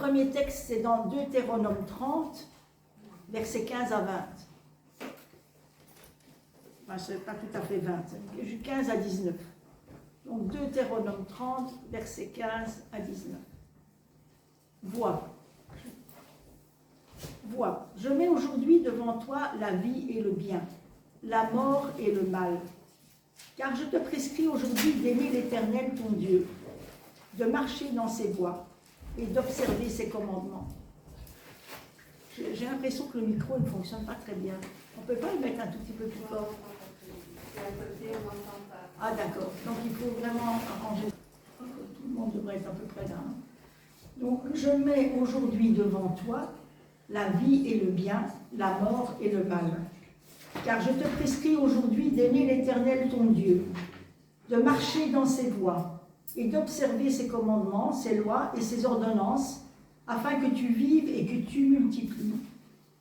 premier texte, c'est dans Deutéronome 30, versets 15 à 20. Enfin, ce n'est pas tout à fait 20, 15 à 19. Donc Deutéronome 30, versets 15 à 19. Vois, je mets aujourd'hui devant toi la vie et le bien, la mort et le mal. Car je te prescris aujourd'hui d'aimer l'Éternel ton Dieu, de marcher dans ses voies et d'observer ses commandements. J'ai l'impression que le micro ne fonctionne pas très bien. On ne peut pas le mettre un tout petit peu plus fort. Ah d'accord, donc il faut vraiment arranger. Tout le monde devrait être à peu près là. Donc je mets aujourd'hui devant toi la vie et le bien, la mort et le mal. Car je te prescris aujourd'hui d'aimer l'Éternel ton Dieu, de marcher dans ses voies et d'observer ses commandements, ses lois et ses ordonnances, afin que tu vives et que tu multiplies,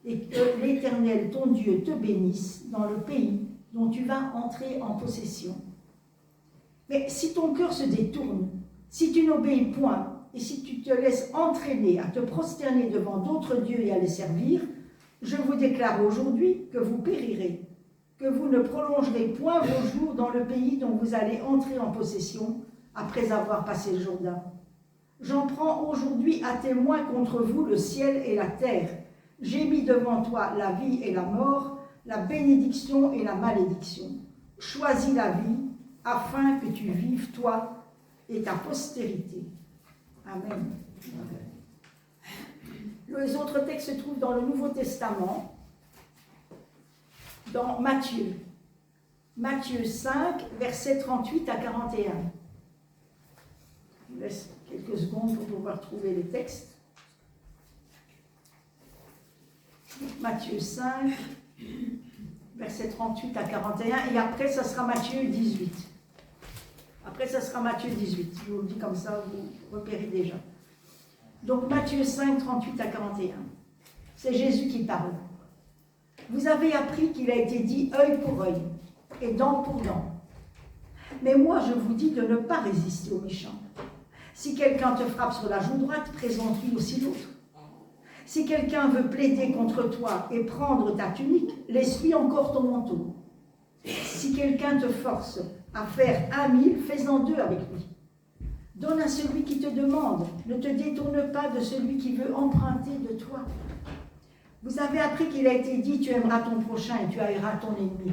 et que l'Éternel ton Dieu te bénisse dans le pays dont tu vas entrer en possession. Mais si ton cœur se détourne, si tu n'obéis point, et si tu te laisses entraîner à te prosterner devant d'autres dieux et à les servir, je vous déclare aujourd'hui que vous périrez, que vous ne prolongerez point vos jours dans le pays dont vous allez entrer en possession après avoir passé le Jourdain. J'en prends aujourd'hui à témoin contre vous le ciel et la terre. J'ai mis devant toi la vie et la mort, la bénédiction et la malédiction. Choisis la vie, afin que tu vives, toi et ta postérité. Amen. Les autres textes se trouvent dans le Nouveau Testament, dans Matthieu. Matthieu 5, versets 38 à 41. Je vous laisse quelques secondes pour pouvoir trouver les textes. Matthieu 5, versets 38 à 41, et après, ça sera Matthieu 18. Après, ça sera Matthieu 18. Je vous le dis comme ça, vous repérez déjà. Donc, Matthieu 5, 38 à 41. C'est Jésus qui parle. Vous avez appris qu'il a été dit œil pour œil et dent pour dent. Mais moi, je vous dis de ne pas résister aux méchants. Si quelqu'un te frappe sur la joue droite, présente-lui aussi l'autre. Si quelqu'un veut plaider contre toi et prendre ta tunique, laisse-lui encore ton manteau. Si quelqu'un te force à faire 1000, fais-en 2 avec lui. Donne à celui qui te demande, ne te détourne pas de celui qui veut emprunter de toi. Vous avez appris qu'il a été dit, tu aimeras ton prochain et tu haïras ton ennemi.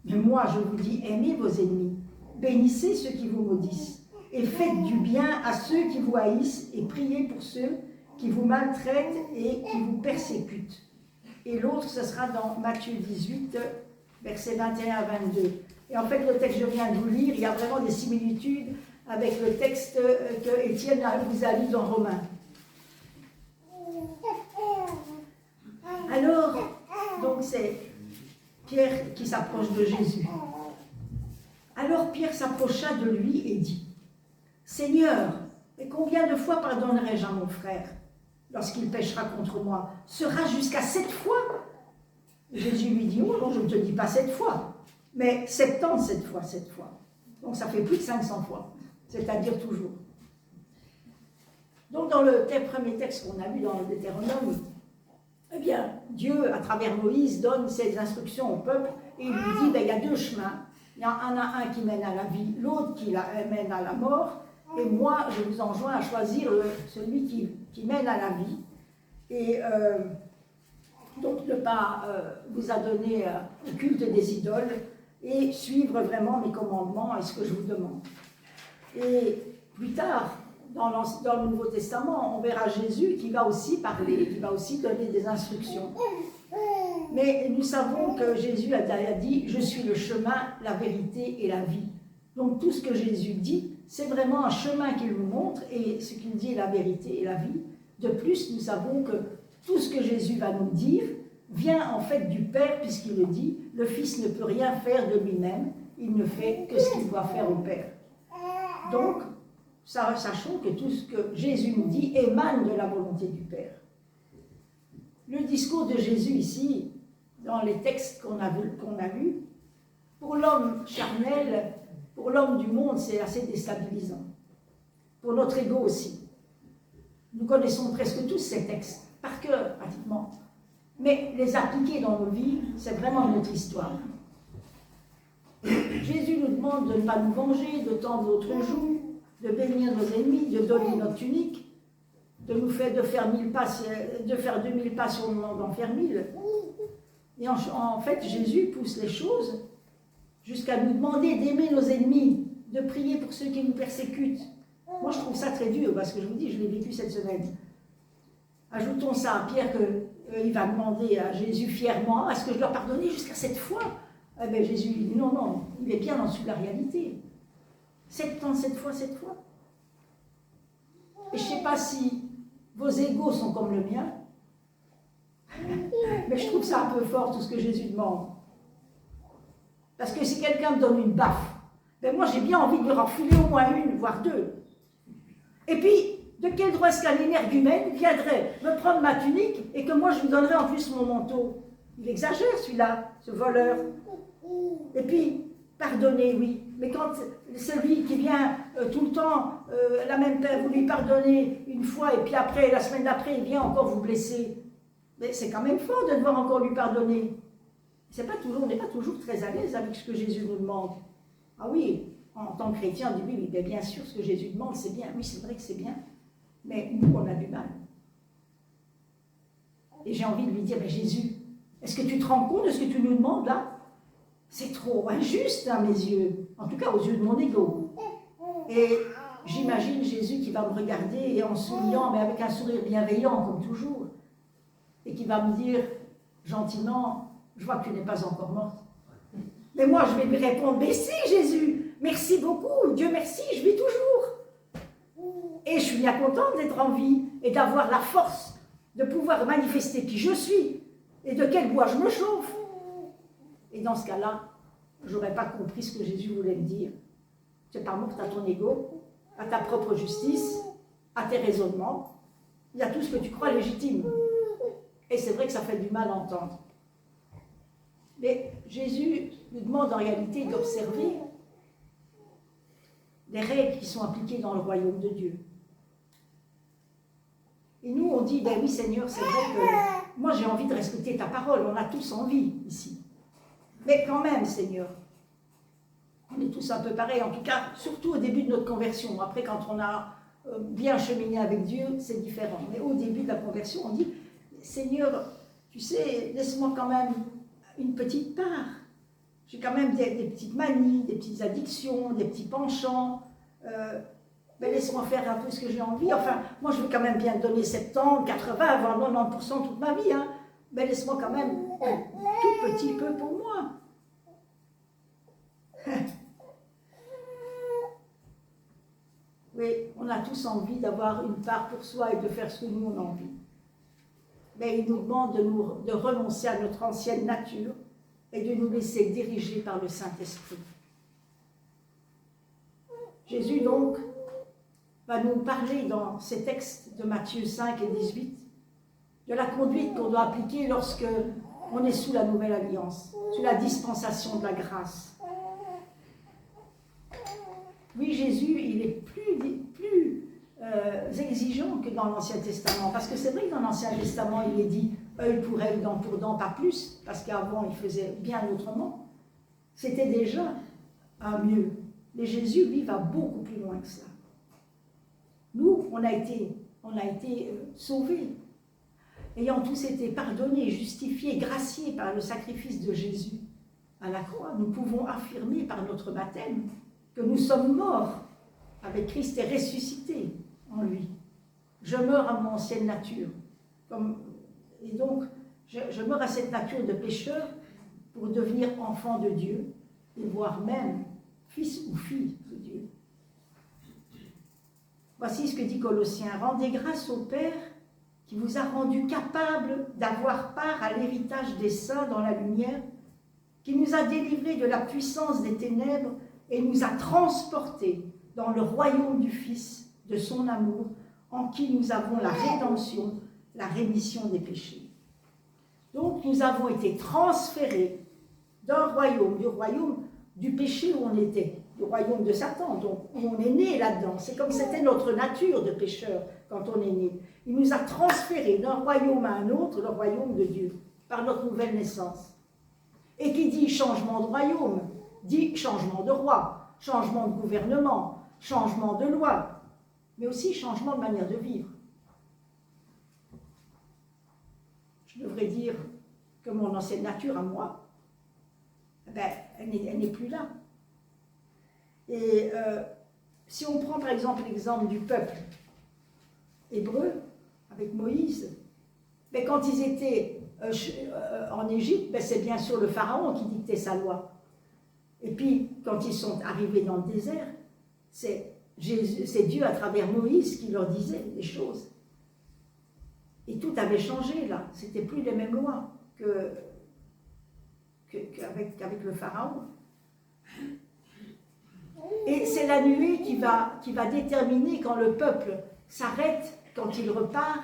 Mais moi, je vous dis, aimez vos ennemis, bénissez ceux qui vous maudissent, et faites du bien à ceux qui vous haïssent, et priez pour ceux qui vous maltraitent et qui vous persécutent. Et l'autre, ce sera dans Matthieu 18, versets 21 à 22. Et en fait, le texte que je viens de vous lire, il y a vraiment des similitudes avec le texte que Étienne vous a lu dans Romains. Alors, donc c'est Pierre qui s'approche de Jésus. Alors Pierre s'approcha de lui et dit, « Seigneur, et combien de fois pardonnerai-je à mon frère lorsqu'il péchera contre moi? Sera jusqu'à 7 fois ?» Jésus lui dit, « Oh non, je ne te dis pas 7 fois, mais 77 fois 7 fois. » Donc ça fait plus de 500 fois, c'est-à-dire toujours. Donc dans le premier texte qu'on a lu dans le Deutéronome, eh bien, Dieu, à travers Moïse, donne ses instructions au peuple et il lui dit, ben, il y a 2 chemins. Il y en a un qui mène à la vie, l'autre qui mène à la mort. Et moi, je vous enjoins à choisir celui qui mène à la vie. Et donc, ne pas vous adonner au culte des idoles et suivre vraiment mes commandements et ce que je vous demande. Et plus tard, dans le Nouveau Testament, on verra Jésus qui va aussi parler, qui va aussi donner des instructions. Mais nous savons que Jésus a dit « Je suis le chemin, la vérité et la vie ». Donc tout ce que Jésus dit, c'est vraiment un chemin qu'il nous montre, et ce qu'il dit est la vérité et la vie. De plus, nous savons que tout ce que Jésus va nous dire vient en fait du Père, puisqu'il le dit « Le Fils ne peut rien faire de lui-même, il ne fait que ce qu'il doit faire au Père ». Donc, sachons que tout ce que Jésus nous dit émane de la volonté du Père. Le discours de Jésus ici, dans les textes qu'on a lus, pour l'homme charnel, pour l'homme du monde, c'est assez déstabilisant. Pour notre ego aussi. Nous connaissons presque tous ces textes, par cœur pratiquement. Mais les appliquer dans nos vies, c'est vraiment une autre histoire. Jésus nous demande de ne pas nous venger, de tendre notre joue, de bénir nos ennemis, de donner notre tunique, de faire 2000 pas si on demande d'en faire 1000. Et en fait, Jésus pousse les choses jusqu'à nous demander d'aimer nos ennemis, de prier pour ceux qui nous persécutent. Moi, je trouve ça très dur, parce que je vous dis, je l'ai vécu cette semaine. Ajoutons ça à Pierre qu'il va demander à Jésus fièrement, est-ce que je dois pardonner jusqu'à 7 fois? Eh bien, Jésus lui dit, non, il est bien en dessous de la réalité. 77 fois, 7 fois. Et je ne sais pas si vos égos sont comme le mien, mais je trouve ça un peu fort, tout ce que Jésus demande. Parce que si quelqu'un me donne une baffe, ben moi j'ai bien envie de lui refiler au moins une, voire deux. Et puis, de quel droit est-ce qu'un énergumène viendrait me prendre ma tunique et que moi je lui donnerais en plus mon manteau? Il exagère celui-là, ce voleur. Et puis, pardonner, oui. Mais quand celui qui vient tout le temps, la même paix, vous lui pardonnez une fois et puis après, la semaine d'après, il vient encore vous blesser. Mais c'est quand même fort de devoir encore lui pardonner. On n'est pas toujours très à l'aise avec ce que Jésus nous demande. Ah oui, en tant que chrétien, on dit oui, mais bien sûr, ce que Jésus demande, c'est bien. Oui, c'est vrai que c'est bien. Mais nous, on a du mal. Et j'ai envie de lui dire, mais Jésus, est-ce que tu te rends compte de ce que tu nous demandes là? C'est trop injuste à mes yeux, en tout cas aux yeux de mon ego. Et j'imagine Jésus qui va me regarder et en souriant, mais avec un sourire bienveillant comme toujours, et qui va me dire gentiment, je vois que tu n'es pas encore morte. Mais moi je vais lui répondre, mais si Jésus, merci beaucoup, Dieu merci, je vis toujours. Et je suis bien contente d'être en vie et d'avoir la force de pouvoir manifester qui je suis et de quel bois je me chauffe. Et dans ce cas-là, je n'aurais pas compris ce que Jésus voulait me dire. Tu n'es pas morte à ton ego, à ta propre justice, à tes raisonnements. Il y a tout ce que tu crois légitime. Et c'est vrai que ça fait du mal à entendre. Mais Jésus nous demande en réalité d'observer les règles qui sont appliquées dans le royaume de Dieu. Et nous, on dit, ben oui Seigneur, c'est vrai que moi j'ai envie de respecter ta parole, on a tous envie ici. Mais quand même, Seigneur, on est tous un peu pareils, en tout cas, surtout au début de notre conversion. Après, quand on a bien cheminé avec Dieu, c'est différent. Mais au début de la conversion, on dit, Seigneur, tu sais, laisse-moi quand même une petite part. J'ai quand même des petites manies, des petites addictions, des petits penchants. Ben laisse-moi faire un peu ce que j'ai envie. Enfin, moi, je veux quand même bien te donner 70, 80, voire 90% toute ma vie. Hein. Ben laisse-moi quand même un tout petit peu pour moi. Oui, on a tous envie d'avoir une part pour soi et de faire ce que nous on a envie. Mais il nous demande de renoncer à notre ancienne nature et de nous laisser diriger par le Saint-Esprit. Jésus donc va nous parler dans ces textes de Matthieu 5 et 18 de la conduite qu'on doit appliquer lorsque on est sous la nouvelle alliance, sous la dispensation de la grâce. Oui, Jésus, il est plus exigeant que dans l'Ancien Testament, parce que c'est vrai que dans l'Ancien Testament, il est dit œil pour œil, dent pour dent, pas plus, parce qu'avant, il faisait bien autrement. C'était déjà un mieux. Mais Jésus, lui, va beaucoup plus loin que ça. Nous, on a été sauvés, ayant tous été pardonnés, justifiés, graciés par le sacrifice de Jésus à la croix. Nous pouvons affirmer par notre baptême que nous sommes morts avec Christ et ressuscités en lui. Je meurs à mon ancienne nature. Et donc, je meurs à cette nature de pécheur pour devenir enfant de Dieu, et voire même fils ou fille de Dieu. Voici ce que dit Colossiens. Rendez grâce au Père qui vous a rendu capable d'avoir part à l'héritage des saints dans la lumière, qui nous a délivrés de la puissance des ténèbres et nous a transportés dans le royaume du Fils de son amour, en qui nous avons la rédemption, la rémission des péchés. Donc nous avons été transférés d'un royaume, du royaume du péché où on était, du royaume de Satan, donc où on est né là-dedans. C'est comme c'était notre nature de pécheur quand on est né. Il nous a transférés d'un royaume à un autre, le royaume de Dieu, par notre nouvelle naissance. Et qui dit changement de royaume, dit changement de roi, changement de gouvernement, changement de loi, mais aussi changement de manière de vivre. Je devrais dire que mon ancienne nature à moi, ben, elle n'est plus là. Et si on prend par exemple l'exemple du peuple hébreu, avec Moïse, ben, quand ils étaient en Égypte, ben, c'est bien sûr le pharaon qui dictait sa loi. Et puis, quand ils sont arrivés dans le désert, c'est Dieu à travers Moïse qui leur disait des choses. Et tout avait changé là. C'était plus les mêmes lois qu'avec le pharaon. Et c'est la nuée qui va déterminer quand le peuple s'arrête, quand il repart.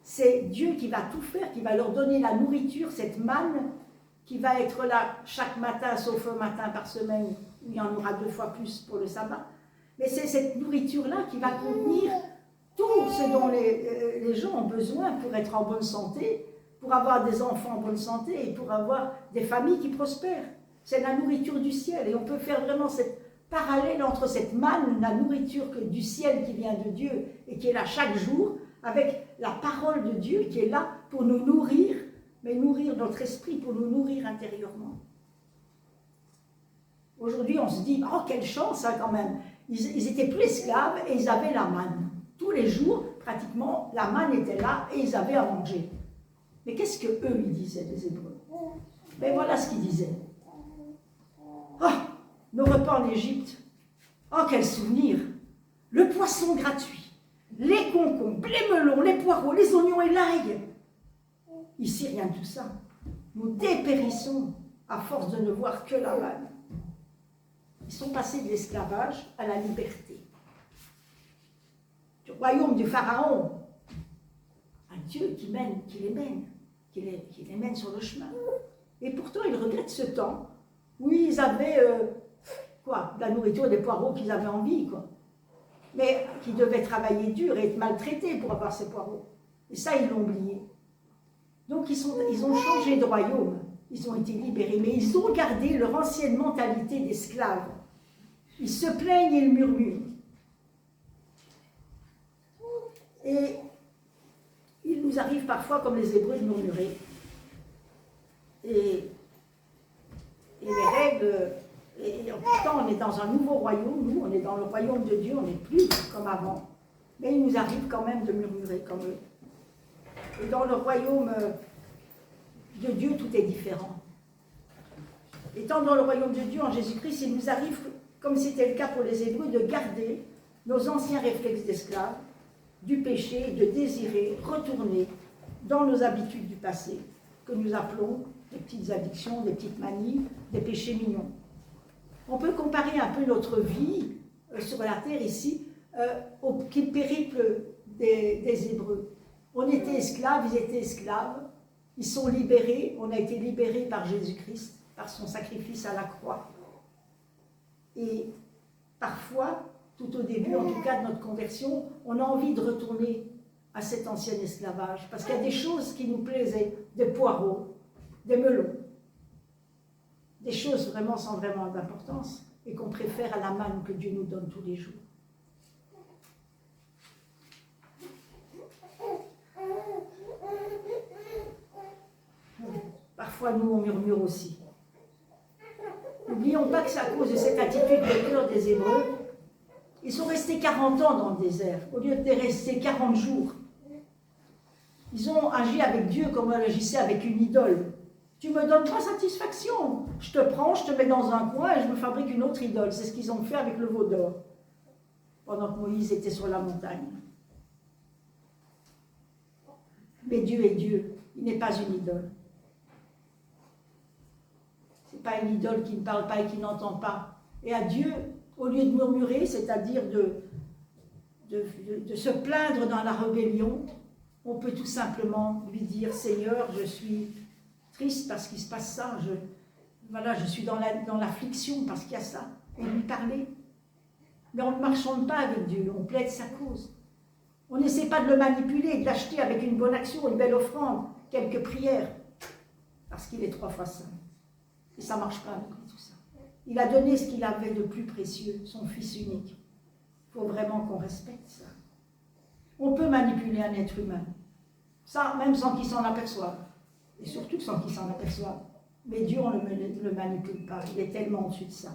C'est Dieu qui va tout faire, qui va leur donner la nourriture, cette manne, qui va être là chaque matin, sauf un matin par semaine, où il y en aura 2 fois plus pour le sabbat. Mais c'est cette nourriture-là qui va contenir tout ce dont les gens ont besoin pour être en bonne santé, pour avoir des enfants en bonne santé et pour avoir des familles qui prospèrent. C'est la nourriture du ciel. Et on peut faire vraiment cette parallèle entre cette manne, la nourriture du ciel qui vient de Dieu et qui est là chaque jour, avec la parole de Dieu qui est là pour nous nourrir, mais nourrir notre esprit, pour nous nourrir intérieurement. Aujourd'hui, on se dit, oh, quelle chance hein, quand même. Ils étaient plus esclaves et ils avaient la manne. Tous les jours, pratiquement, la manne était là et ils avaient à manger. Mais qu'est-ce qu'eux, ils disaient, les Hébreux? Ben voilà ce qu'ils disaient. Oh, nos repas en Égypte. Oh, quel souvenir. Le poisson gratuit. Les concombres, les melons, les poireaux, les oignons et l'ail. Ici, rien de tout ça. Nous dépérissons à force de ne voir que la manne. Ils sont passés de l'esclavage à la liberté. Du royaume du Pharaon, un Dieu qui les mène sur le chemin. Et pourtant, ils regrettent ce temps où ils avaient, de la nourriture et des poireaux qu'ils avaient envie, quoi. Mais qui devaient travailler dur et être maltraités pour avoir ces poireaux. Et ça, ils l'ont oublié. Donc, ils ont changé de royaume. Ils ont été libérés, mais ils ont gardé leur ancienne mentalité d'esclaves. Ils se plaignent et ils murmurent. Et il nous arrive parfois, comme les Hébreux, de murmurer. Et les règles, et pourtant on est dans un nouveau royaume, nous on est dans le royaume de Dieu, on n'est plus comme avant. Mais il nous arrive quand même de murmurer comme eux. Et dans le royaume de Dieu, tout est différent. Étant dans le royaume de Dieu, en Jésus-Christ, il nous arrive, comme c'était le cas pour les Hébreux, de garder nos anciens réflexes d'esclaves, du péché, de désirer retourner dans nos habitudes du passé, que nous appelons des petites addictions, des petites manies, des péchés mignons. On peut comparer un peu notre vie sur la terre ici au périple des Hébreux. On était esclaves, ils étaient esclaves, ils sont libérés, on a été libérés par Jésus-Christ, par son sacrifice à la croix. Et parfois, tout au début, en tout cas de notre conversion, on a envie de retourner à cet ancien esclavage, parce qu'il y a des choses qui nous plaisaient, des poireaux, des melons, des choses vraiment sans vraiment d'importance, et qu'on préfère à la manne que Dieu nous donne tous les jours. Parfois, nous, on murmure aussi. N'oublions pas que c'est à cause de cette attitude de cœur des Hébreux. Ils sont restés 40 ans dans le désert, au lieu de rester 40 jours. Ils ont agi avec Dieu comme on agissait avec une idole. Tu ne me donnes pas satisfaction. Je te prends, je te mets dans un coin et je me fabrique une autre idole. C'est ce qu'ils ont fait avec le veau d'or, pendant que Moïse était sur la montagne. Mais Dieu est Dieu, il n'est pas une idole. Ce n'est pas une idole qui ne parle pas et qui n'entend pas. Et à Dieu, au lieu de murmurer, c'est-à-dire de se plaindre dans la rébellion, on peut tout simplement lui dire « Seigneur, je suis triste parce qu'il se passe ça, je suis dans l'affliction parce qu'il y a ça. » Et lui parler. Mais on ne marchande pas avec Dieu, on plaide sa cause. On n'essaie pas de le manipuler, de l'acheter avec une bonne action, une belle offrande, quelques prières, parce qu'il est 3 fois saint. Et ça ne marche pas avec lui, tout ça. Il a donné ce qu'il avait de plus précieux, son Fils unique. Il faut vraiment qu'on respecte ça. On peut manipuler un être humain, ça même sans qu'il s'en aperçoive, et surtout sans qu'il s'en aperçoive. Mais Dieu, on ne le manipule pas, il est tellement au-dessus de ça.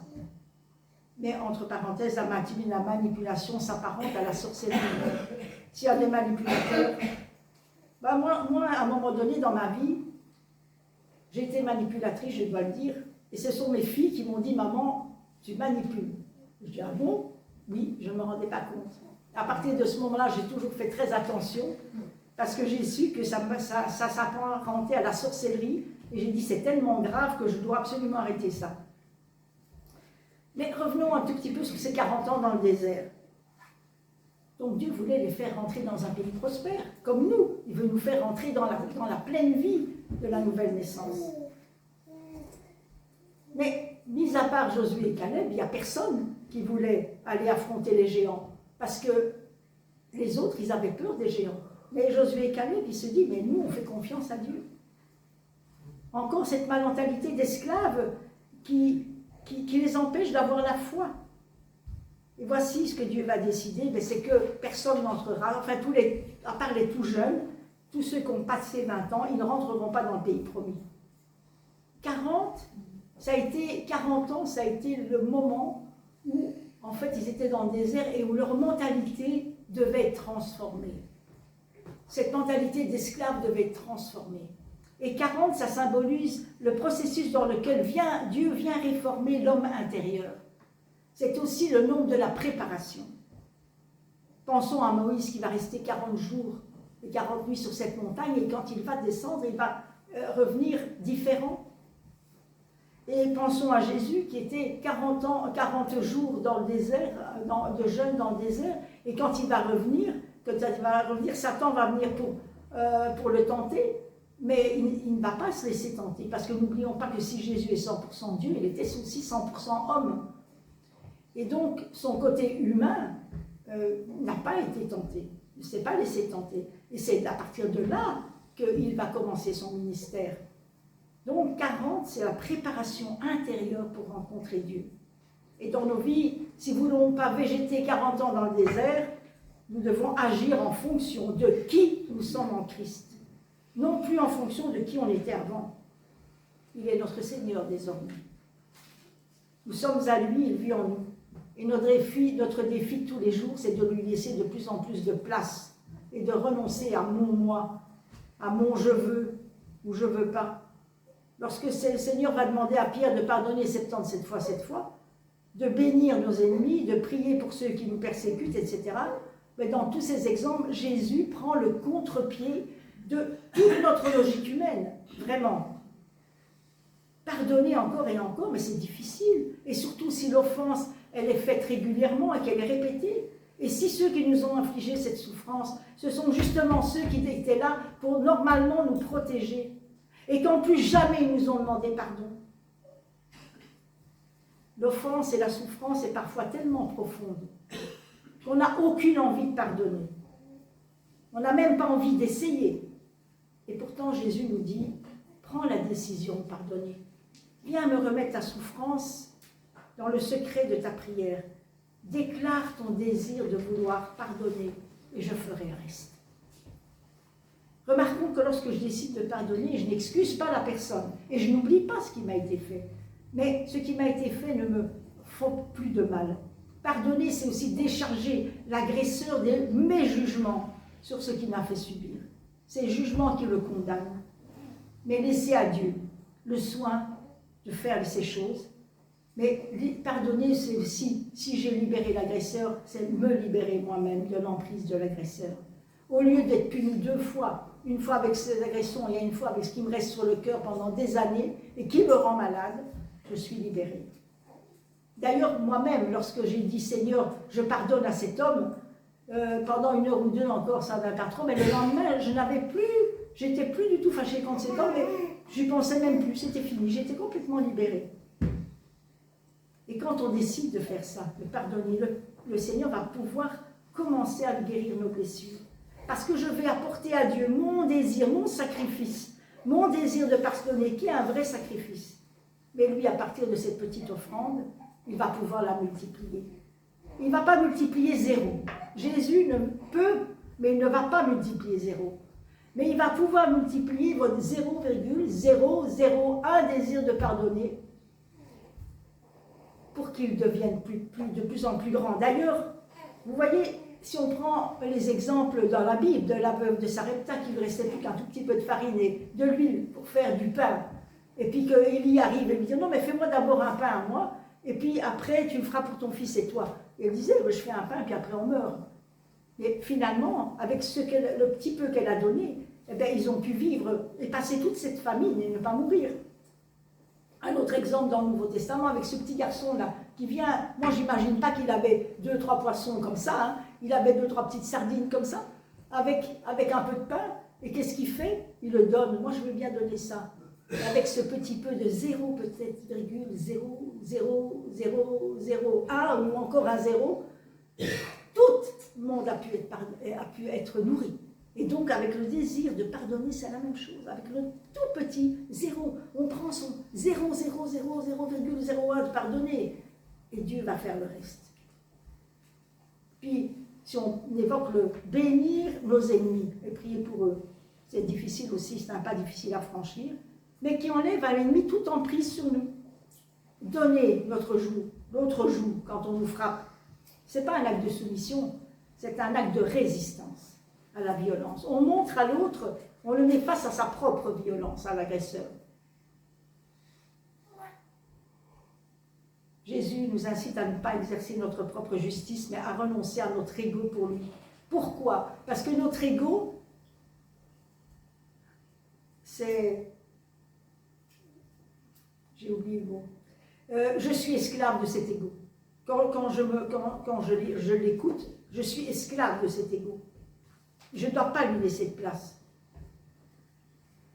Mais entre parenthèses, la manipulation s'apparente à la sorcellerie. S'il y a des manipulateurs, ben moi, à un moment donné dans ma vie, j'ai été manipulatrice, je dois le dire, et ce sont mes filles qui m'ont dit « Maman, tu manipules ». Je dis « Ah bon ?» Oui, je ne me rendais pas compte. À partir de ce moment-là, j'ai toujours fait très attention, parce que j'ai su que ça s'apparentait à la sorcellerie, et j'ai dit « C'est tellement grave que je dois absolument arrêter ça ». Mais revenons un tout petit peu sur ces 40 ans dans le désert. Donc Dieu voulait les faire rentrer dans un pays prospère, comme nous. Il veut nous faire rentrer dans la pleine vie de la nouvelle naissance. Mais, mis à part Josué et Caleb, il n'y a personne qui voulait aller affronter les géants. Parce que les autres, ils avaient peur des géants. Mais Josué et Caleb, ils se disent, mais nous, on fait confiance à Dieu. Encore cette mentalité d'esclaves qui les empêche d'avoir la foi. Et voici ce que Dieu va décider, c'est que personne n'entrera, enfin à part les tout jeunes, tous ceux qui ont passé 20 ans, ils ne rentreront pas dans le pays promis. 40 ans, ça a été le moment où, en fait, ils étaient dans le désert et où leur mentalité devait être transformée. Cette mentalité d'esclave devait être transformée. Et 40, ça symbolise le processus dans lequel Dieu vient réformer l'homme intérieur. C'est aussi le nombre de la préparation. Pensons à Moïse qui va rester 40 jours et 40 nuits sur cette montagne, et quand il va descendre, il va revenir différent. Et pensons à Jésus qui était 40 jours dans le désert, de jeûne dans le désert, et quand il va revenir, Satan va venir pour le tenter. Mais il ne va pas se laisser tenter, parce que n'oublions pas que si Jésus est 100% Dieu, il était aussi 100% homme. Et donc, son côté humain n'a pas été tenté, il ne s'est pas laissé tenter. Et c'est à partir de là qu'il va commencer son ministère. Donc, 40, c'est la préparation intérieure pour rencontrer Dieu. Et dans nos vies, si nous ne voulons pas végéter 40 ans dans le désert, nous devons agir en fonction de qui nous sommes en Christ. Non plus en fonction de qui on était avant. Il est notre Seigneur désormais. Nous sommes à lui, il vit en nous. Et notre défi de tous les jours, c'est de lui laisser de plus en plus de place et de renoncer à mon moi, à mon je veux ou je veux pas. Lorsque le Seigneur va demander à Pierre de pardonner 77 fois, de bénir nos ennemis, de prier pour ceux qui nous persécutent, etc., mais dans tous ces exemples, Jésus prend le contre-pied de toute notre logique humaine, vraiment. Pardonner encore et encore, mais c'est difficile. Et surtout si l'offense, elle est faite régulièrement et qu'elle est répétée. Et si ceux qui nous ont infligé cette souffrance, ce sont justement ceux qui étaient là pour normalement nous protéger, et qu'en plus jamais ils nous ont demandé pardon. L'offense et la souffrance est parfois tellement profonde qu'on n'a aucune envie de pardonner. On n'a même pas envie d'essayer. Et pourtant, Jésus nous dit, prends la décision de pardonner. Viens me remettre ta souffrance dans le secret de ta prière. Déclare ton désir de vouloir pardonner et je ferai le reste. Remarquons que lorsque je décide de pardonner, je n'excuse pas la personne et je n'oublie pas ce qui m'a été fait. Mais ce qui m'a été fait ne me fait plus de mal. Pardonner, c'est aussi décharger l'agresseur de mes jugements sur ce qu'il m'a fait subir. C'est le jugement qui le condamne. Mais laisser à Dieu le soin de faire ces choses. Mais pardonner, c'est aussi, si j'ai libéré l'agresseur, c'est me libérer moi-même de l'emprise de l'agresseur. Au lieu d'être puni 2 fois, une fois avec ces agressions et une fois avec ce qui me reste sur le cœur pendant des années et qui me rend malade, je suis libérée. D'ailleurs, moi-même, lorsque j'ai dit « Seigneur, je pardonne à cet homme », pendant 1 heure ou 2 encore, ça ne va pas trop, mais le lendemain, j'étais plus du tout fâchée contre cet homme, et j'y pensais même plus, c'était fini, j'étais complètement libérée. Et quand on décide de faire ça, de pardonner, le Seigneur va pouvoir commencer à guérir nos blessures. Parce que je vais apporter à Dieu mon désir, mon sacrifice, mon désir de pardonner, qui est un vrai sacrifice. Mais lui, à partir de cette petite offrande, il va pouvoir la multiplier. Il ne va pas multiplier zéro. Jésus ne peut, mais il ne va pas multiplier zéro. Mais il va pouvoir multiplier votre 0,001 désir de pardonner pour qu'il devienne de plus en plus grand. D'ailleurs, vous voyez, si on prend les exemples dans la Bible de la veuve de Sarepta qui ne restait plus qu'un tout petit peu de farine et de l'huile pour faire du pain, et puis qu'Élie arrive et lui dit « Non, mais fais-moi d'abord un pain à moi, et puis après tu le feras pour ton fils et toi. » Et elle disait « Je fais un pain, puis après on meurt. » Mais finalement, avec le petit peu qu'elle a donné, eh bien, ils ont pu vivre et passer toute cette famine et ne pas mourir. Un autre exemple dans le Nouveau Testament, avec ce petit garçon-là, qui vient, moi j'imagine pas qu'il avait 2-3 poissons comme ça, hein, il avait 2-3 petites sardines comme ça, avec un peu de pain, et qu'est-ce qu'il fait? Il le donne, moi je veux bien donner ça. Et avec ce petit peu de 0, peut-être, 0,00001 ou encore un 0, tout le monde a pu être nourri. Et donc, avec le désir de pardonner, c'est la même chose. Avec le tout petit 0, on prend son 0,001 de pardonner, et Dieu va faire le reste. Puis, si on évoque le bénir nos ennemis et prier pour eux, c'est difficile aussi, c'est un pas difficile à franchir, mais qui enlève à l'ennemi toute emprise sur nous. Donner l'autre joue, quand on nous frappe, ce n'est pas un acte de soumission, c'est un acte de résistance à la violence. On montre à l'autre, on le met face à sa propre violence, à l'agresseur. Jésus nous incite à ne pas exercer notre propre justice, mais à renoncer à notre ego pour lui. Pourquoi? Parce que notre ego, c'est... J'ai oublié le mot. Je suis esclave de cet ego. Quand je l'écoute, je suis esclave de cet ego. Je ne dois pas lui laisser de place.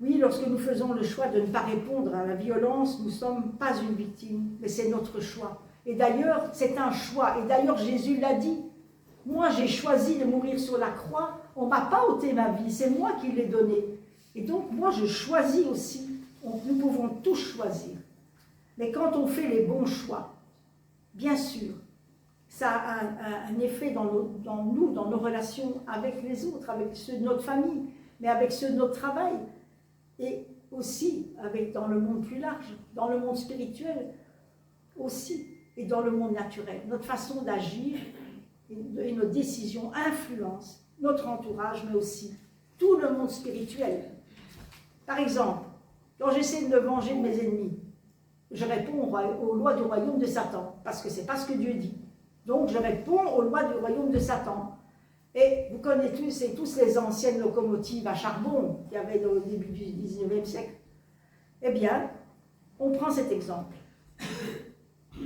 Oui, lorsque nous faisons le choix de ne pas répondre à la violence, nous ne sommes pas une victime, mais c'est notre choix. Et d'ailleurs, c'est un choix. Et d'ailleurs, Jésus l'a dit. Moi, j'ai choisi de mourir sur la croix. On ne m'a pas ôté ma vie, c'est moi qui l'ai donnée. Et donc, moi, je choisis aussi. Nous pouvons tous choisir. Mais quand on fait les bons choix, bien sûr, ça a un effet dans nos relations avec les autres, avec ceux de notre famille, mais avec ceux de notre travail, et aussi dans le monde plus large, dans le monde spirituel aussi, et dans le monde naturel. Notre façon d'agir et nos décisions influencent notre entourage, mais aussi tout le monde spirituel. Par exemple, quand j'essaie de me venger de mes ennemis, je réponds aux lois du royaume de Satan, parce que c'est pas ce que Dieu dit. Donc je réponds aux lois du royaume de Satan. Et vous connaissez tous les anciennes locomotives à charbon qu'il y avait au début du 19e siècle. Eh bien, on prend cet exemple.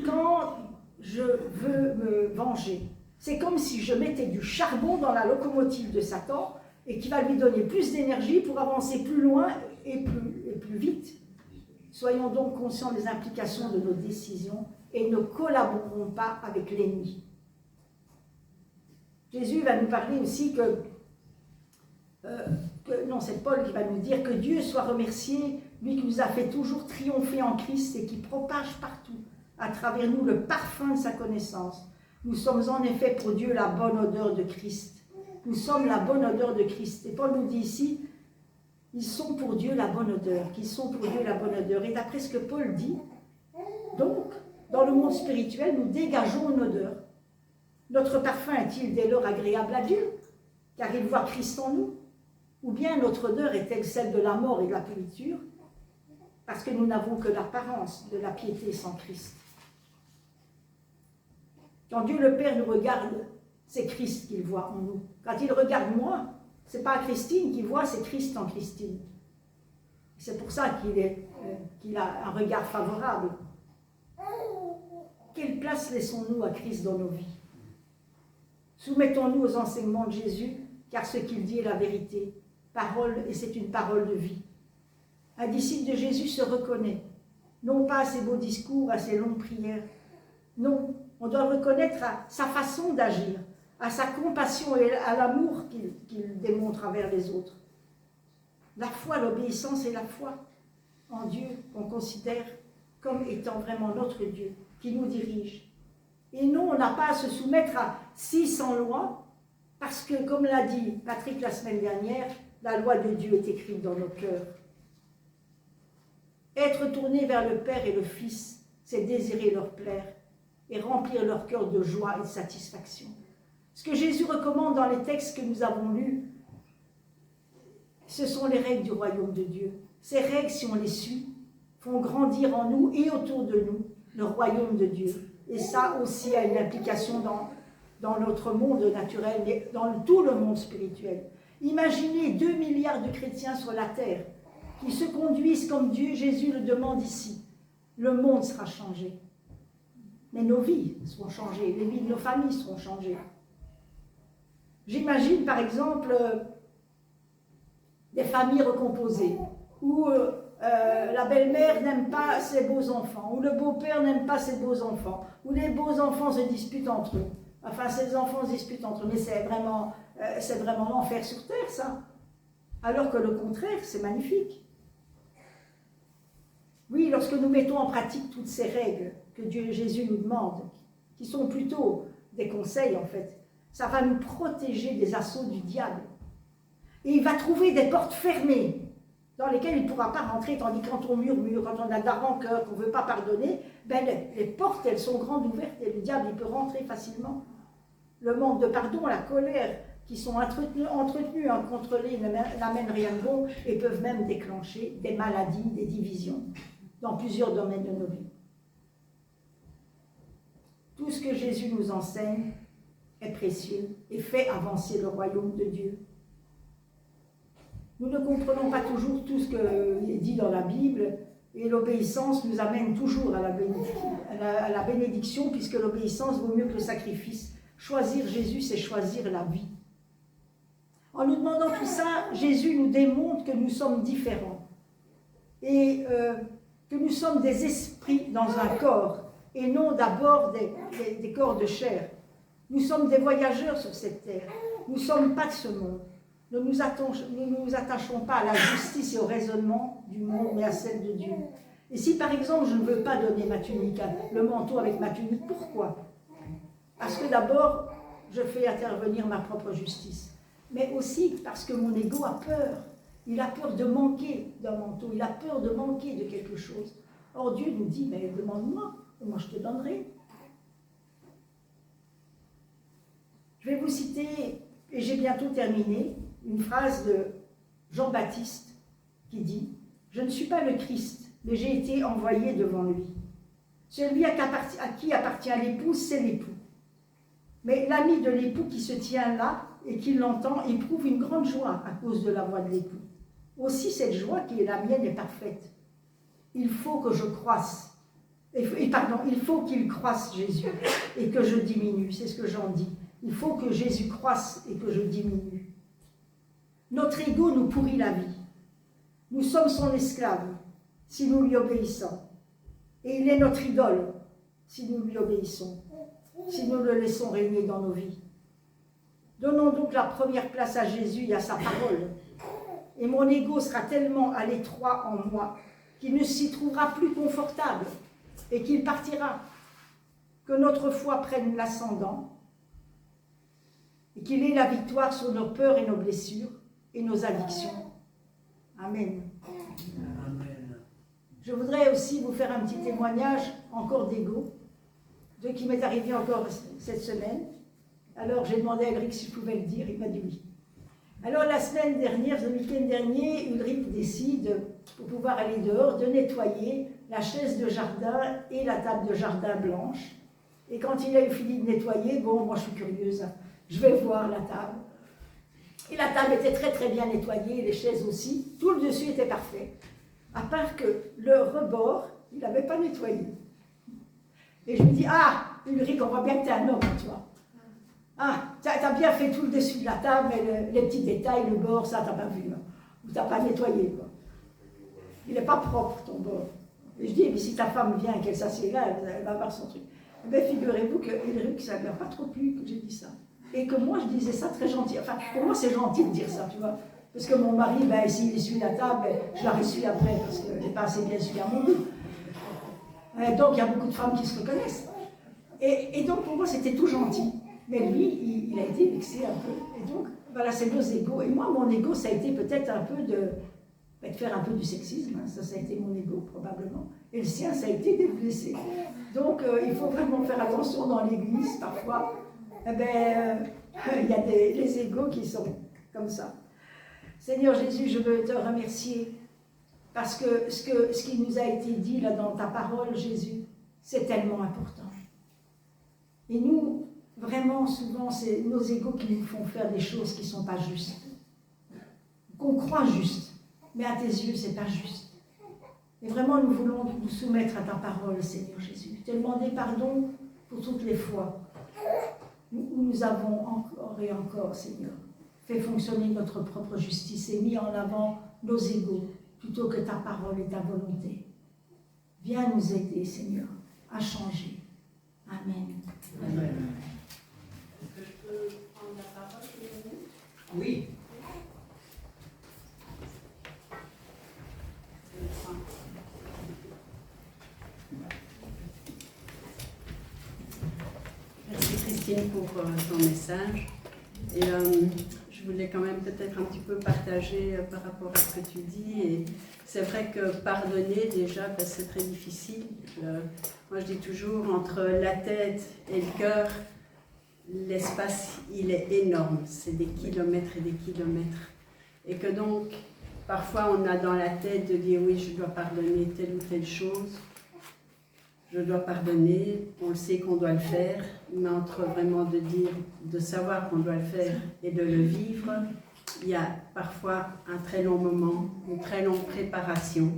Quand je veux me venger, c'est comme si je mettais du charbon dans la locomotive de Satan et qui va lui donner plus d'énergie pour avancer plus loin et plus vite. Soyons donc conscients des implications de nos décisions et ne collaborons pas avec l'ennemi. Jésus va nous parler aussi non, c'est Paul qui va nous dire que Dieu soit remercié, lui qui nous a fait toujours triompher en Christ et qui propage partout, à travers nous, le parfum de sa connaissance. Nous sommes en effet pour Dieu la bonne odeur de Christ. Nous sommes la bonne odeur de Christ. Et Paul nous dit ici, ils sont pour Dieu la bonne odeur, qu'ils sont pour Dieu la bonne odeur. Et d'après ce que Paul dit, donc, dans le monde spirituel, nous dégageons une odeur. Notre parfum est-il dès lors agréable à Dieu, car il voit Christ en nous? Ou bien notre odeur est-elle celle de la mort et de la pourriture, parce que nous n'avons que l'apparence de la piété sans Christ? Quand Dieu le Père nous regarde, c'est Christ qu'il voit en nous. Quand il regarde moi, ce n'est pas Christine qu'il voit, c'est Christ en Christine. C'est pour ça qu'il a un regard favorable. Quelle place laissons-nous à Christ dans nos vies? Soumettons-nous aux enseignements de Jésus, car ce qu'il dit est la vérité. Parole, et c'est une parole de vie. Un disciple de Jésus se reconnaît, non pas à ses beaux discours, à ses longues prières. Non, on doit reconnaître à sa façon d'agir, à sa compassion et à l'amour qu'il démontre envers les autres. La foi, l'obéissance et la foi en Dieu qu'on considère comme étant vraiment notre Dieu, qui nous dirige. Et non, on n'a pas à se soumettre à 600 lois, parce que, comme l'a dit Patrick la semaine dernière, la loi de Dieu est écrite dans nos cœurs. Être tourné vers le Père et le Fils, c'est désirer leur plaire et remplir leur cœur de joie et de satisfaction. Ce que Jésus recommande dans les textes que nous avons lus, ce sont les règles du royaume de Dieu. Ces règles, si on les suit, font grandir en nous et autour de nous le royaume de Dieu. Et ça aussi a une implication dans notre monde naturel, mais dans tout le monde spirituel. Imaginez 2 milliards de chrétiens sur la terre qui se conduisent comme Dieu, Jésus le demande ici. Le monde sera changé. Mais nos vies seront changées, les vies de nos familles seront changées. J'imagine par exemple des familles recomposées, où la belle-mère n'aime pas ses beaux-enfants, où le beau-père n'aime pas ses beaux-enfants, où les beaux-enfants se disputent entre eux. Enfin, ces enfants se disputent entre eux, mais c'est vraiment l'enfer sur terre, ça. Alors que le contraire, c'est magnifique. Oui, lorsque nous mettons en pratique toutes ces règles que Jésus nous demande, qui sont plutôt des conseils en fait, ça va nous protéger des assauts du diable. Et il va trouver des portes fermées dans lesquelles il ne pourra pas rentrer, tandis que quand on murmure, quand on a de la rancœur, qu'on ne veut pas pardonner, ben les portes, elles sont grandes ouvertes et le diable, il peut rentrer facilement. Le manque de pardon, la colère, qui sont entretenus, incontrôlés, n'amènent rien de bon et peuvent même déclencher des maladies, des divisions dans plusieurs domaines de nos vies. Tout ce que Jésus nous enseigne est précieux et fait avancer le royaume de Dieu. Nous ne comprenons pas toujours tout ce qui est dit dans la Bible et l'obéissance nous amène toujours à la bénédiction puisque l'obéissance vaut mieux que le sacrifice. Choisir Jésus, c'est choisir la vie. En nous demandant tout ça, Jésus nous démontre que nous sommes différents et que nous sommes des esprits dans un corps et non d'abord des corps de chair. Nous sommes des voyageurs sur cette terre. Nous ne sommes pas de ce monde. Nous ne nous attachons pas à la justice et au raisonnement du monde, mais à celle de Dieu. Et si par exemple je ne veux pas donner ma tunique, le manteau avec ma tunique, pourquoi? Parce que d'abord, je fais intervenir ma propre justice. Mais aussi parce que mon ego a peur. Il a peur de manquer d'un manteau, il a peur de manquer de quelque chose. Or Dieu nous dit, mais demande-moi, et moi je te donnerai. Je vais vous citer, et j'ai bientôt terminé, une phrase de Jean-Baptiste qui dit « Je ne suis pas le Christ, mais j'ai été envoyé devant lui. Celui à qui appartient l'épouse, c'est l'époux. Mais l'ami de l'époux qui se tient là et qui l'entend éprouve une grande joie à cause de la voix de l'époux. Aussi cette joie qui est la mienne est parfaite. Il faut que je croisse. Il faut qu'il croisse Jésus et que je diminue, c'est ce que Jean dit. Il faut que Jésus croisse et que je diminue. Notre ego nous pourrit la vie. Nous sommes son esclave si nous lui obéissons. Et il est notre idole si nous lui obéissons, si nous le laissons régner dans nos vies. Donnons donc la première place à Jésus et à sa parole. Et mon ego sera tellement à l'étroit en moi qu'il ne s'y trouvera plus confortable et qu'il partira. Que notre foi prenne l'ascendant et qu'il ait la victoire sur nos peurs et nos blessures et nos addictions. Amen. Amen. Je voudrais aussi vous faire un petit témoignage encore d'ego, de qui m'est arrivé encore cette semaine. Alors j'ai demandé à Ulrich si je pouvais le dire, il m'a dit oui. Alors la semaine dernière, le week-end dernier, Ulrich décide, pour pouvoir aller dehors, de nettoyer la chaise de jardin et la table de jardin blanche. Et quand il a eu fini de nettoyer, bon, moi je suis curieuse, je vais voir la table. Et la table était très très bien nettoyée, les chaises aussi, tout le dessus était parfait. À part que le rebord, il n'avait pas nettoyé. Et je me dis, ah, Ulrich, on voit bien que tu es un homme, toi. Ah, tu as bien fait tout le dessus de la table, mais les petits détails, le bord, ça, tu n'as pas vu. Hein. Ou tu n'as pas nettoyé, quoi. Il n'est pas propre, ton bord. Et je dis, mais si ta femme vient et qu'elle s'assied là, elle va avoir son truc. Mais figurez-vous que Ulrich, ça ne lui a pas trop plu que j'ai dit ça. Et que moi, je disais ça très gentil. Enfin, pour moi, c'est gentil de dire ça, tu vois. Parce que mon mari, ben, s'il essuie la table, ben, je la ressuie après, parce que j'ai pas assez bien essuyé à mon goût. Donc, il y a beaucoup de femmes qui se reconnaissent. Et donc, pour moi, c'était tout gentil. Mais lui, il a été vexé un peu. Et donc, voilà, c'est nos égos. Et moi, mon ego, ça a été peut-être un peu de faire un peu du sexisme. Hein. Ça a été mon ego, probablement. Et le sien, ça a été d'être blessé. Donc, il faut vraiment faire attention dans l'église, parfois. Eh ben, il y a les égos qui sont comme ça. Seigneur Jésus, je veux te remercier parce que ce qui nous a été dit là dans ta parole, Jésus, c'est tellement important. Et nous, vraiment, souvent, c'est nos égos qui nous font faire des choses qui ne sont pas justes. Qu'on croit justes, mais à tes yeux, ce n'est pas juste. Et vraiment, nous voulons nous soumettre à ta parole, Seigneur Jésus. Te demander pardon pour toutes les fois où nous avons encore et encore, Seigneur, fait fonctionner notre propre justice et mis en avant nos égos plutôt que ta parole et ta volonté. Viens nous aider, Seigneur, à changer. Amen. Amen. Est-ce que je peux prendre la parole? Oui. Merci Christine pour ton message. Et je voulais quand même peut-être un petit peu partager par rapport à ce que tu dis. Et c'est vrai que pardonner déjà, ben, c'est très difficile. Moi je dis toujours, entre la tête et le cœur, l'espace il est énorme. C'est des kilomètres et des kilomètres. Et que donc, parfois on a dans la tête de dire oui, je dois pardonner telle ou telle chose. Je dois pardonner, on le sait qu'on doit le faire, mais entre vraiment de dire, de savoir qu'on doit le faire et de le vivre, il y a parfois un très long moment, une très longue préparation.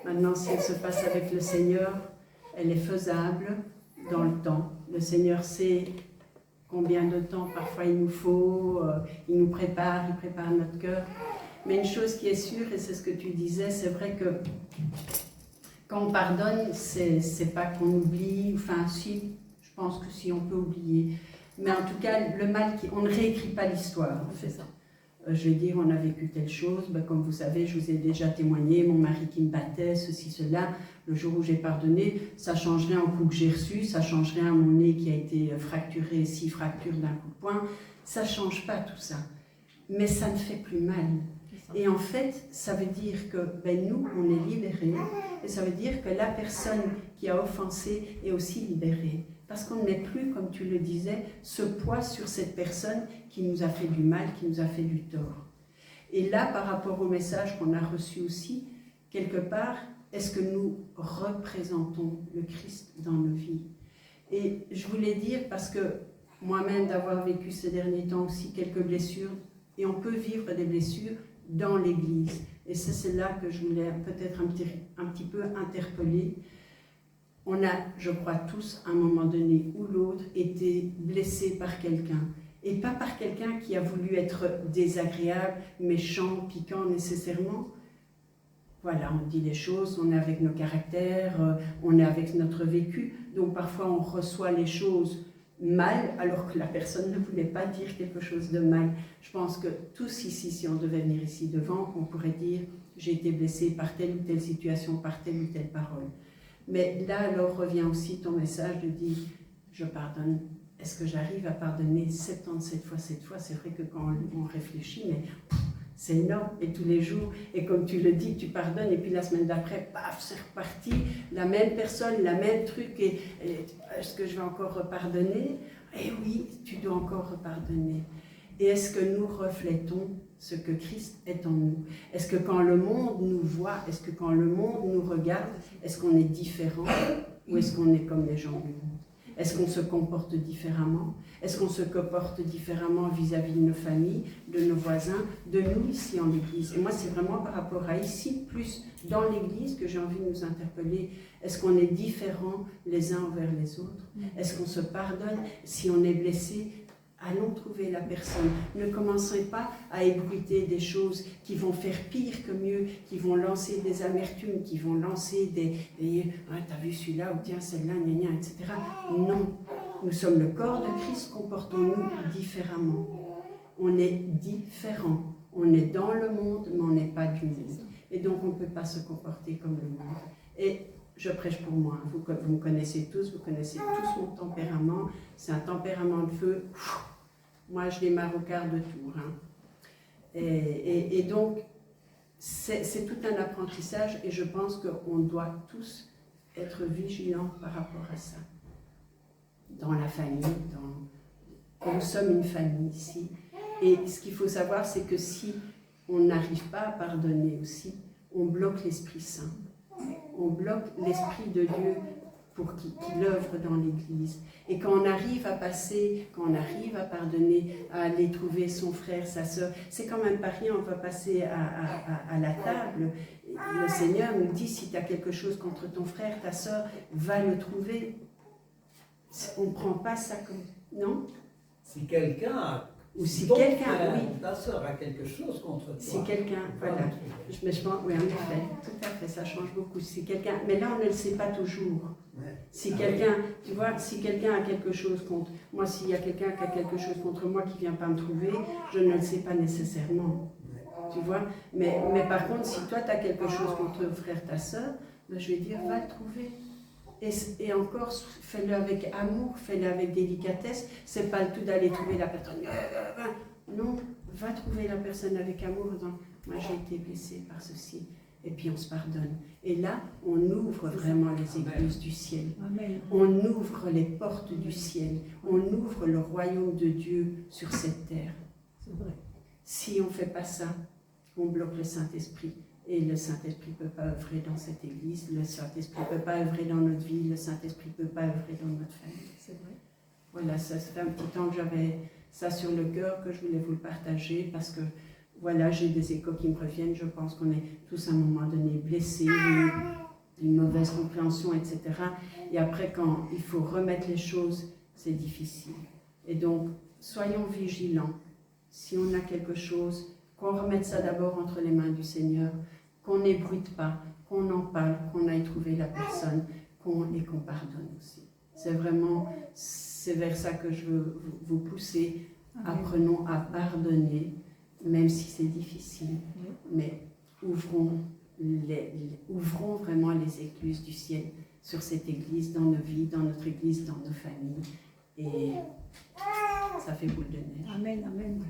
Maintenant, si elle se passe avec le Seigneur, elle est faisable dans le temps. Le Seigneur sait combien de temps parfois il nous faut, il nous prépare, il prépare notre cœur. Mais une chose qui est sûre, et c'est ce que tu disais, c'est vrai que quand on pardonne, c'est pas qu'on oublie, enfin si, je pense que si on peut oublier. Mais en tout cas, le mal, on ne réécrit pas l'histoire en fait. Je vais dire, on a vécu telle chose, ben, comme vous savez, je vous ai déjà témoigné, mon mari qui me battait, ceci, cela. Le jour où j'ai pardonné, ça change rien au coup que j'ai reçu, ça change rien à mon nez qui a été fracturé, 6 fractures d'un coup de poing. Ça change pas tout ça. Mais ça ne fait plus mal. Et en fait, ça veut dire que ben, nous, on est libérés. Et ça veut dire que la personne qui a offensé est aussi libérée. Parce qu'on n'est plus, comme tu le disais, ce poids sur cette personne qui nous a fait du mal, qui nous a fait du tort. Et là, par rapport au message qu'on a reçu aussi, quelque part, est-ce que nous représentons le Christ dans nos vies? Et je voulais dire, parce que moi-même, d'avoir vécu ces derniers temps aussi quelques blessures, et on peut vivre des blessures dans l'Église. Et c'est là que je voulais peut-être un petit peu interpeller. On a, je crois tous, à un moment donné ou l'autre, été blessés par quelqu'un. Et pas par quelqu'un qui a voulu être désagréable, méchant, piquant nécessairement. Voilà, on dit les choses, on est avec nos caractères, on est avec notre vécu. Donc parfois on reçoit les choses mal, alors que la personne ne voulait pas dire quelque chose de mal. Je pense que tous ici, si on devait venir ici devant, on pourrait dire « j'ai été blessé par telle ou telle situation, par telle ou telle parole ». Mais là, alors, revient aussi ton message de dire « je pardonne ». Est-ce que j'arrive à pardonner 77 fois cette fois? C'est vrai que quand on réfléchit, mais c'est énorme, et tous les jours, et comme tu le dis, tu pardonnes, et puis la semaine d'après, paf, c'est reparti, la même personne, la même truc, et est-ce que je vais encore repardonner? Eh oui, tu dois encore repardonner. Et est-ce que nous reflétons ce que Christ est en nous? Est-ce que quand le monde nous voit, est-ce que quand le monde nous regarde, est-ce qu'on est différent, ou est-ce qu'on est comme les gens du monde? Est-ce qu'on se comporte différemment? Est-ce qu'on se comporte différemment vis-à-vis de nos familles, de nos voisins, de nous ici en Église? Et moi, c'est vraiment par rapport à ici, plus dans l'Église, que j'ai envie de nous interpeller. Est-ce qu'on est différents les uns envers les autres? Est-ce qu'on se pardonne? Si on est blessé, allons trouver la personne. Ne commencez pas à ébruiter des choses qui vont faire pire que mieux, qui vont lancer des amertumes, qui vont lancer des ah, t'as vu celui-là, ou tiens, celle-là, gna gna, etc. Non, Nous sommes le corps de Christ, comportons-nous différemment. On est différent. On est dans le monde, mais on n'est pas du monde. Et donc, on ne peut pas se comporter comme le monde. Et je prêche pour moi. Vous me connaissez tous, vous connaissez tous mon tempérament. C'est un tempérament de feu. Moi, je démarre au quart de tour. Hein. Et donc, c'est tout un apprentissage et je pense qu'on doit tous être vigilants par rapport à ça. Dans la famille, nous sommes une famille ici. Et ce qu'il faut savoir, c'est que si on n'arrive pas à pardonner aussi, on bloque l'Esprit Saint. On bloque l'Esprit de Dieu pour qu'il œuvre dans l'Église. Et quand on arrive à passer, quand on arrive à pardonner, à aller trouver son frère, sa sœur, c'est quand même pas rien, on va passer à la table. Le Seigneur nous dit, si tu as quelque chose contre ton frère, ta sœur, va le trouver. On ne prend pas ça comme... Non? Si quelqu'un a... Ou si ton quelqu'un, frère, oui. ta sœur a quelque chose contre toi. Si quelqu'un, voilà. Mais je pense, oui, en effet, tout à fait, ça change beaucoup. Si quelqu'un, mais là, on ne le sait pas toujours. Ouais. Si quelqu'un, tu vois, si quelqu'un a quelque chose contre moi, s'il y a quelqu'un qui a quelque chose contre moi qui ne vient pas me trouver, je ne le sais pas nécessairement. Tu vois, mais par contre, si toi, tu as quelque chose contre ton frère, ta sœur, ben, je vais dire, va le trouver. Et encore, fais-le avec amour, fais-le avec délicatesse. C'est pas le tout d'aller trouver la personne. Non, va trouver la personne avec amour. Moi, j'ai été blessée par ceci. Et puis, on se pardonne. Et là, on ouvre vraiment les églises du ciel. Amen. On ouvre les portes du ciel. On ouvre le royaume de Dieu sur cette terre. C'est vrai. Si on ne fait pas ça, on bloque le Saint-Esprit. Et le Saint-Esprit ne peut pas œuvrer dans cette église, le Saint-Esprit ne peut pas œuvrer dans notre vie, le Saint-Esprit ne peut pas œuvrer dans notre famille. C'est vrai. Voilà, ça fait un petit temps que j'avais ça sur le cœur, que je voulais vous le partager, parce que voilà, j'ai des échos qui me reviennent. Je pense qu'on est tous à un moment donné blessés, d'une mauvaise compréhension, etc. Et après, quand il faut remettre les choses, c'est difficile. Et donc, soyons vigilants. Si on a quelque chose, qu'on remette ça d'abord entre les mains du Seigneur, qu'on n'ébruite pas, qu'on en parle, qu'on aille trouver la personne, et qu'on pardonne aussi. C'est vraiment, c'est vers ça que je veux vous pousser. Apprenons à pardonner, même si c'est difficile, mais ouvrons vraiment les écluses du ciel sur cette église, dans nos vies, dans notre église, dans nos familles, et ça fait boule de neige. Amen, amen.